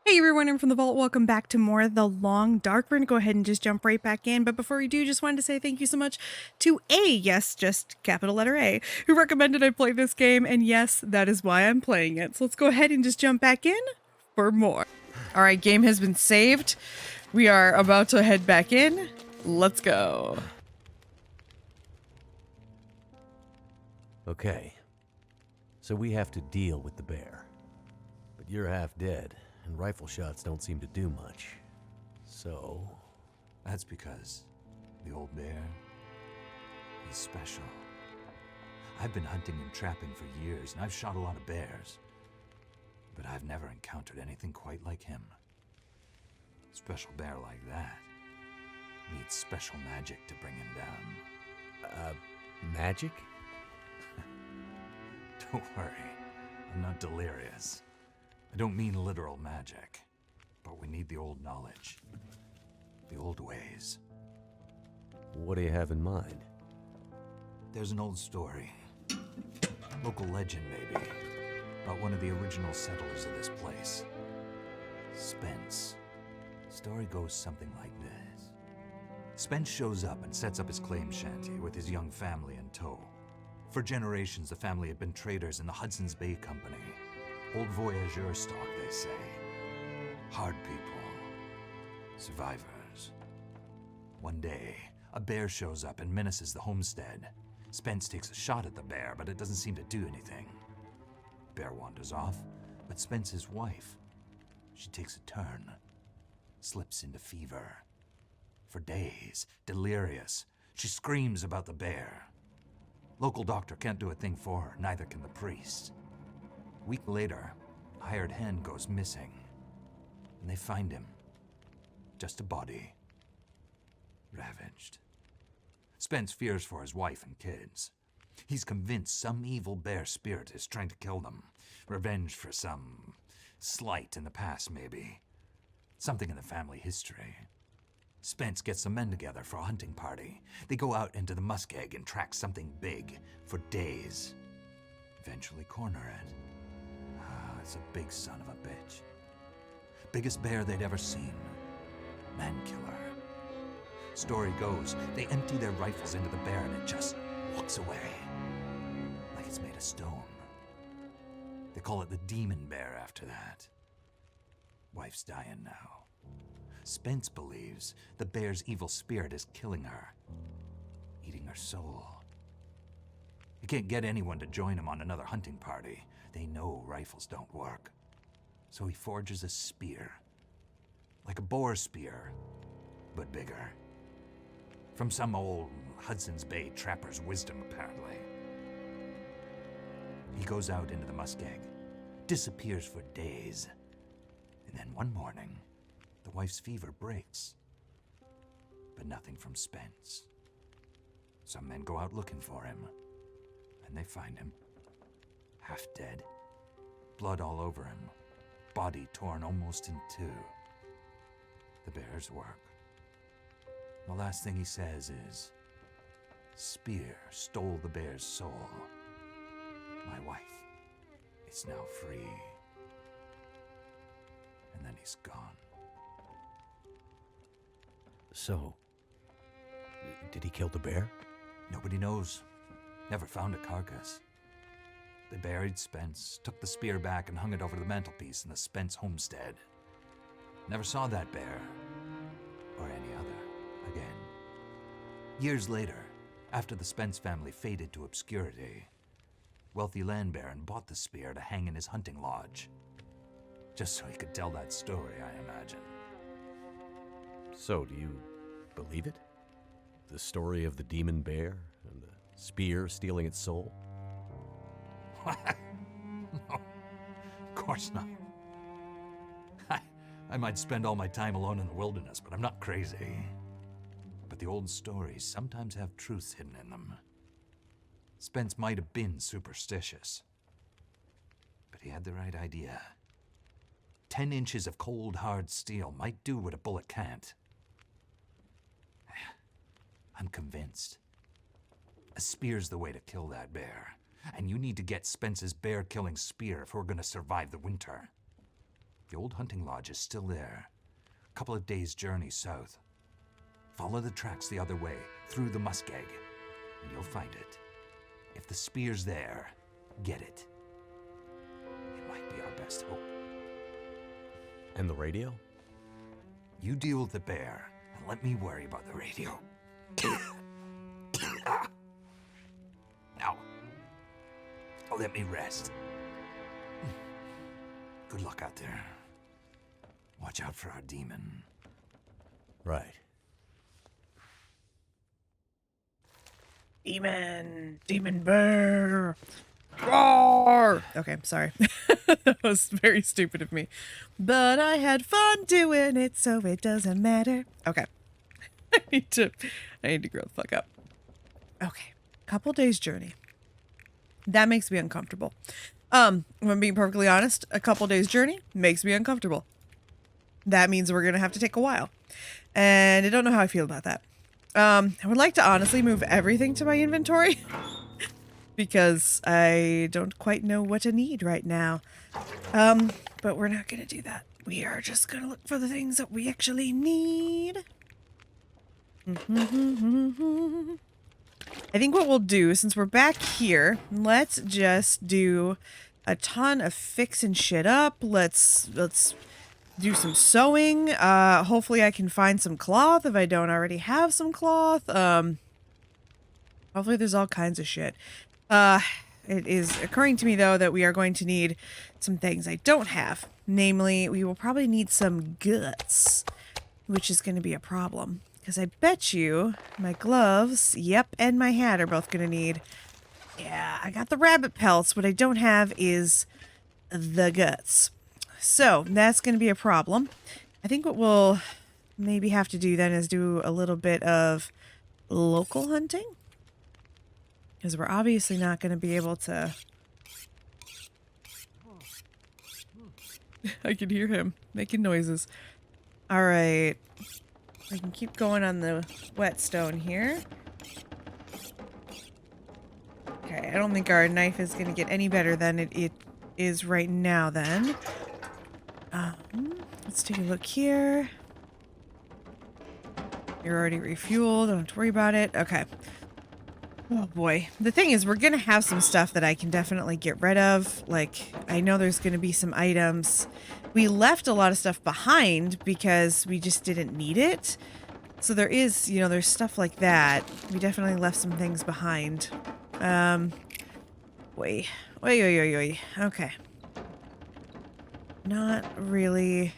Hey everyone, I'm from the vault. Welcome back to more of The Long Dark. We're going to go ahead and just jump right back in. But before we do, just wanted to say thank you so much to yes, just capital letter A, who recommended I play this game. And yes, that is why I'm playing it. So let's go ahead and just jump back in for more. All right, game has been saved. We are about to head back in. Let's go. Okay, so we have to deal with the bear. But you're half dead, and rifle shots don't seem to do much. So... That's because the old bear is special. I've been hunting and trapping for years, and I've shot a lot of bears. But I've never encountered anything quite like him. A special bear like that needs special magic to bring him down. Magic? Don't worry, I'm not delirious. I don't mean literal magic, but we need the old knowledge, the old ways. What do you have in mind? There's an old story, local legend maybe, about one of the original settlers of this place, Spence. Story goes something like this. Spence shows up and sets up his claim shanty with his young family in tow. For generations, the family had been traders in the Hudson's Bay Company. Old voyageur stock, they say. Hard people. Survivors. One day, a bear shows up and menaces the homestead. Spence takes a shot at the bear, but it doesn't seem to do anything. Bear wanders off, but Spence's wife, she takes a turn. Slips into fever. For days, delirious, she screams about the bear. Local doctor can't do a thing for her, neither can the priest. A week later, a hired hand goes missing, and they find him. Just a body. Ravaged. Spence fears for his wife and kids. He's convinced some evil bear spirit is trying to kill them. Revenge for some slight in the past, maybe. Something in the family history. Spence gets some men together for a hunting party. They go out into the muskeg and track something big for days. Eventually corner it. It's a big son of a bitch. Biggest bear they'd ever seen. Man killer. Story goes, they empty their rifles into the bear and it just walks away. Like it's made of stone. They call it the demon bear after that. Wife's dying now. Spence believes the bear's evil spirit is killing her, eating her soul. He can't get anyone to join him on another hunting party. They know rifles don't work. So he forges a spear. Like a boar spear, but bigger. From some old Hudson's Bay trapper's wisdom, apparently. He goes out into the muskeg, disappears for days, and then one morning, the wife's fever breaks. But nothing from Spence. Some men go out looking for him, and they find him. Half dead. Blood all over him. Body torn almost in two. The bear's work. The last thing he says is, "Spear stole the bear's soul. My wife is now free." And then he's gone. So, did he kill the bear? Nobody knows. Never found a carcass. They buried Spence, took the spear back and hung it over the mantelpiece in the Spence homestead. Never saw that bear, or any other, again. Years later, after the Spence family faded to obscurity, wealthy land baron bought the spear to hang in his hunting lodge. Just so he could tell that story, I imagine. So, do you believe it? The story of the demon bear and the spear stealing its soul? No, of course not. I might spend all my time alone in the wilderness, but I'm not crazy. But the old stories sometimes have truths hidden in them. Spence might have been superstitious, but he had the right idea. 10 inches of cold, hard steel might do what a bullet can't. I'm convinced. A spear's the way to kill that bear. And you need to get Spence's bear-killing spear if we're going to survive the winter. The old hunting lodge is still there. A couple of days' journey south. Follow the tracks the other way, through the muskeg, and you'll find it. If the spear's there, get it. It might be our best hope. And the radio? You deal with the bear, and let me worry about the radio. Now, let me rest. Good luck out there. Watch out for our demon. Right. Demon bear. Roar! Okay, sorry. That was very stupid of me. But I had fun doing it, so it doesn't matter. Okay. I need to grow the fuck up. Okay. Couple days journey. That makes me uncomfortable. If I'm being perfectly honest, a couple days journey makes me uncomfortable. That means we're gonna have to take a while. And I don't know how I feel about that. I would like to honestly move everything to my inventory because I don't quite know what I need right now. But we're not gonna do that. We are just gonna look for the things that we actually need. I think what we'll do, since we're back here, let's just do a ton of fixing shit up. Let's do some sewing. Hopefully I can find some cloth if I don't already have some cloth. Hopefully there's all kinds of shit. It is occurring to me, though, that we are going to need some things I don't have. Namely, we will probably need some guts, which is going to be a problem. Because I bet you my gloves, yep, and my hat are both going to need... Yeah, I got the rabbit pelts. What I don't have is the guts. So, that's going to be a problem. I think what we'll maybe have to do then is do a little bit of local hunting. Because we're obviously not going to be able to... I can hear him making noises. Alright. I can keep going on the whetstone here. Okay, I don't think our knife is going to get any better than it is right now then. Let's take a look here. You're already refueled. Don't have to worry about it. Okay. Oh boy. The thing is, we're going to have some stuff that I can definitely get rid of. Like, I know there's going to be some items. We left a lot of stuff behind because we just didn't need it. So there is, you know, there's stuff like that. We definitely left some things behind. Wait. Okay. Not really.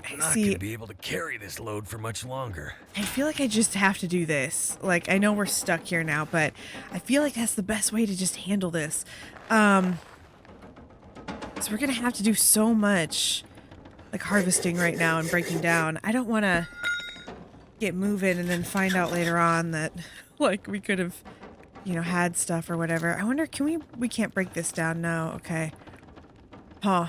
I'm not gonna be able to carry this load for much longer. I feel like I just have to do this. Like, I know we're stuck here now, but I feel like that's the best way to just handle this. So we're gonna have to do so much, like, harvesting right now and breaking down. I don't want to get moving and then find out later on that, like, we could have, you know, had stuff or whatever. I wonder, we can't break this down. No, okay. Huh.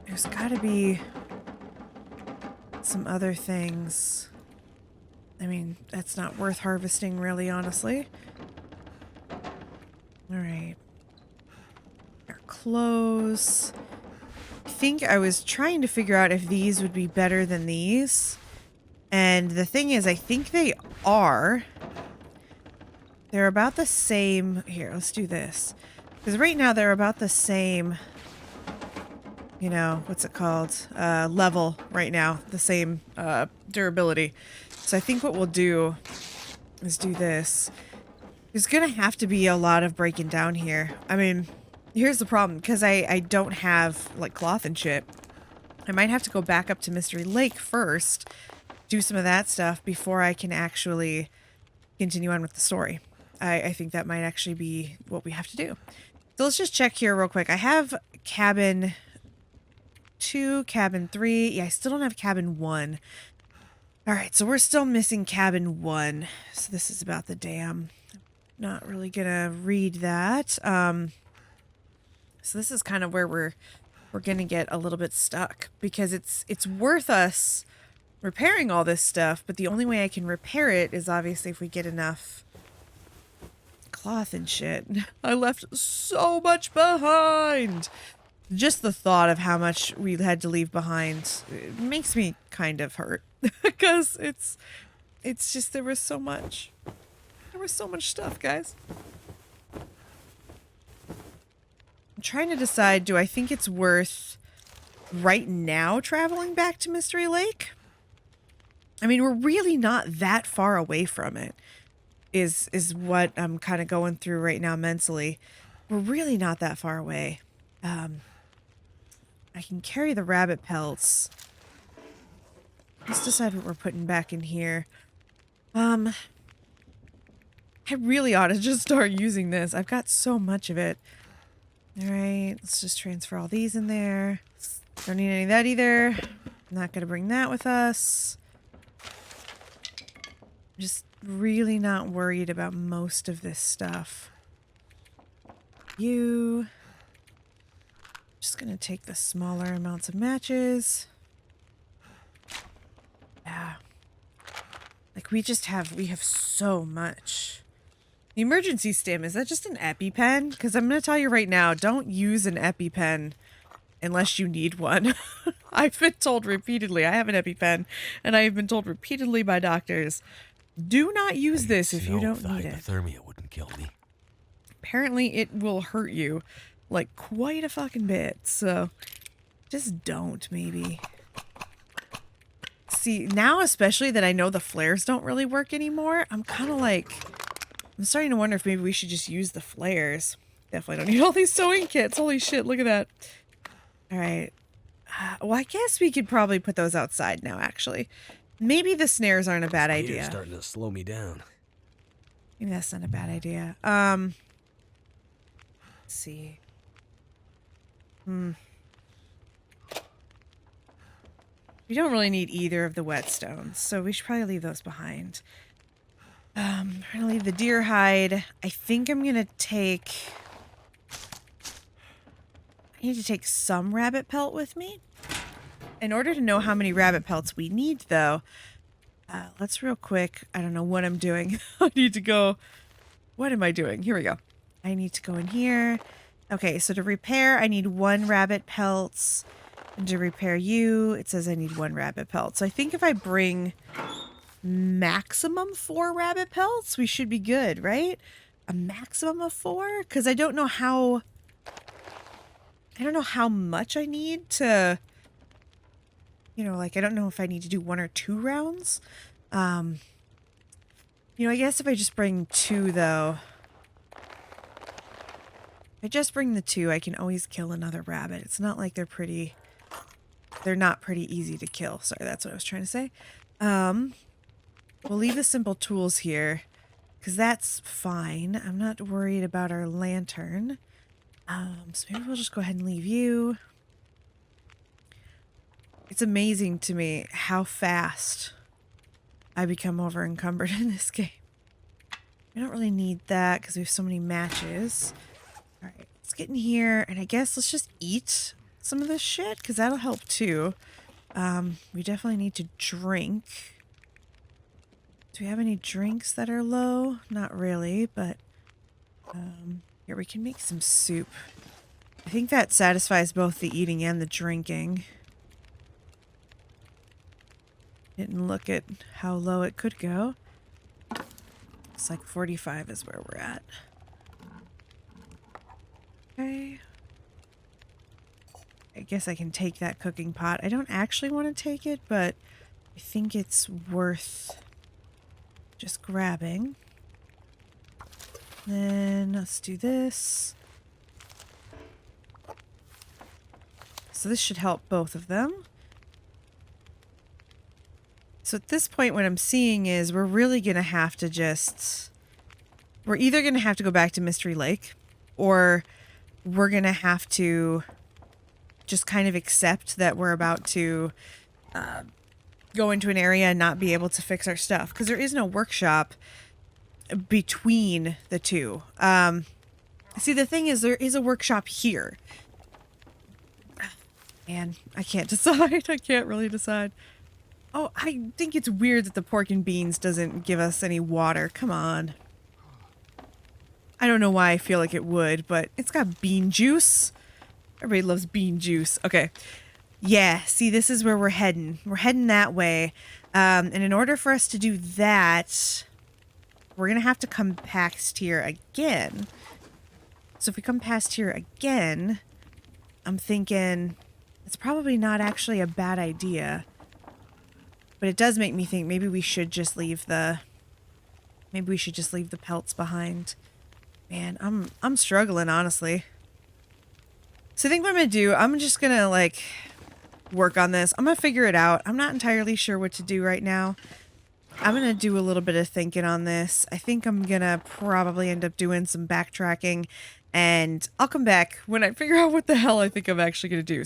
There's gotta be some other things. I mean, that's not worth harvesting, really, honestly. Alright. Our clothes. I think I was trying to figure out if these would be better than these. And the thing is, I think they are. They're about the same. Here, let's do this. Because right now they're about the same... You know, what's it called? Level right now. The same durability. So I think what we'll do is do this. There's going to have to be a lot of breaking down here. I mean, here's the problem. Because I don't have, like, cloth and shit. I might have to go back up to Mystery Lake first. Do some of that stuff before I can actually continue on with the story. I think that might actually be what we have to do. So let's just check here real quick. I have cabin 2, cabin 3. Yeah, I still don't have cabin 1. All right, so we're still missing cabin 1. So this is about the dam. Not really gonna read that. So this is kind of where we're gonna get a little bit stuck because it's worth us repairing all this stuff, but the only way I can repair it is obviously if we get enough cloth and shit. I left so much behind. Just the thought of how much we had to leave behind, it makes me kind of hurt. Because it's just, there was so much. There was so much stuff, guys. I'm trying to decide, do I think it's worth right now traveling back to Mystery Lake? I mean, we're really not that far away from it, is what I'm kind of going through right now mentally. We're really not that far away. I can carry the rabbit pelts. Let's decide what we're putting back in here. I really ought to just start using this. I've got so much of it. All right, let's just transfer all these in there. Don't need any of that either. I'm not going to bring that with us. Just really not worried about most of this stuff. You. Just going to take the smaller amounts of matches. Yeah. Like we have so much. The emergency stim, is that just an EpiPen? Because I'm going to tell you right now, don't use an EpiPen unless you need one. I've been told repeatedly, I have an EpiPen, and I have been told repeatedly by doctors, do not use this if you don't need it. Hypothermia wouldn't kill me. Apparently it will hurt you like quite a fucking bit, so just don't, maybe. See, now especially that I know the flares don't really work anymore, I'm kind of like, I'm starting to wonder if maybe we should just use the flares. Definitely don't need all these sewing kits. Holy shit, look at that. All right. Well, I guess we could probably put those outside now, actually. Maybe the snares aren't a bad idea. You're starting to slow me down. Maybe that's not a bad idea. Let's see. We don't really need either of the whetstones, so we should probably leave those behind. We're gonna leave the deer hide. I think I'm gonna take... I need to take some rabbit pelt with me. In order to know how many rabbit pelts we need, though, let's real quick... I don't know what I'm doing. I need to go... What am I doing? Here we go. I need to go in here. Okay, so to repair, I need 1 rabbit pelts. And to repair you, it says I need 1 rabbit pelt. So I think if I bring maximum 4 rabbit pelts, we should be good, right? A maximum of 4? Because I don't know how much I need to, you know, like, I don't know if I need to do 1 or 2 rounds. You know, I guess if I just bring 2, though, if I just bring the 2, I can always kill another rabbit. It's not like they're not pretty easy to kill. Sorry, that's what I was trying to say. We'll leave the simple tools here, because that's fine. I'm not worried about our lantern. So maybe we'll just go ahead and leave you. It's amazing to me how fast I become over encumbered in this game. I don't really need that because we have so many matches. All right, let's get in here, and I guess let's just eat some of this shit because that'll help too. We definitely need to drink. Do we have any drinks that are low? Not really, but here we can make some soup. I think that satisfies both the eating and the drinking. Didn't look at how low it could go. It's like 45 is where we're at. Okay. I guess I can take that cooking pot. I don't actually want to take it, but I think it's worth just grabbing. Then let's do this. So this should help both of them. So at this point, what I'm seeing is we're really going to have to just... We're either going to have to go back to Mystery Lake, or we're going to have to just kind of accept that we're about to go into an area and not be able to fix our stuff. Because there is no workshop between the two. See, the thing is, there is a workshop here. And I can't decide. I can't really decide. Oh, I think it's weird that the pork and beans doesn't give us any water. Come on. I don't know why I feel like it would, but it's got bean juice. Everybody loves bean juice. Okay. Yeah, see, this is where we're heading. We're heading that way. And in order for us to do that, we're going to have to come past here again. So if we come past here again, I'm thinking it's probably not actually a bad idea. But it does make me think maybe we should just leave the pelts behind. Man, I'm struggling, honestly. So I think what I'm going to do, I'm just going to like work on this. I'm going to figure it out. I'm not entirely sure what to do right now. I'm going to do a little bit of thinking on this. I think I'm going to probably end up doing some backtracking, and I'll come back when I figure out what the hell I think I'm actually going to do.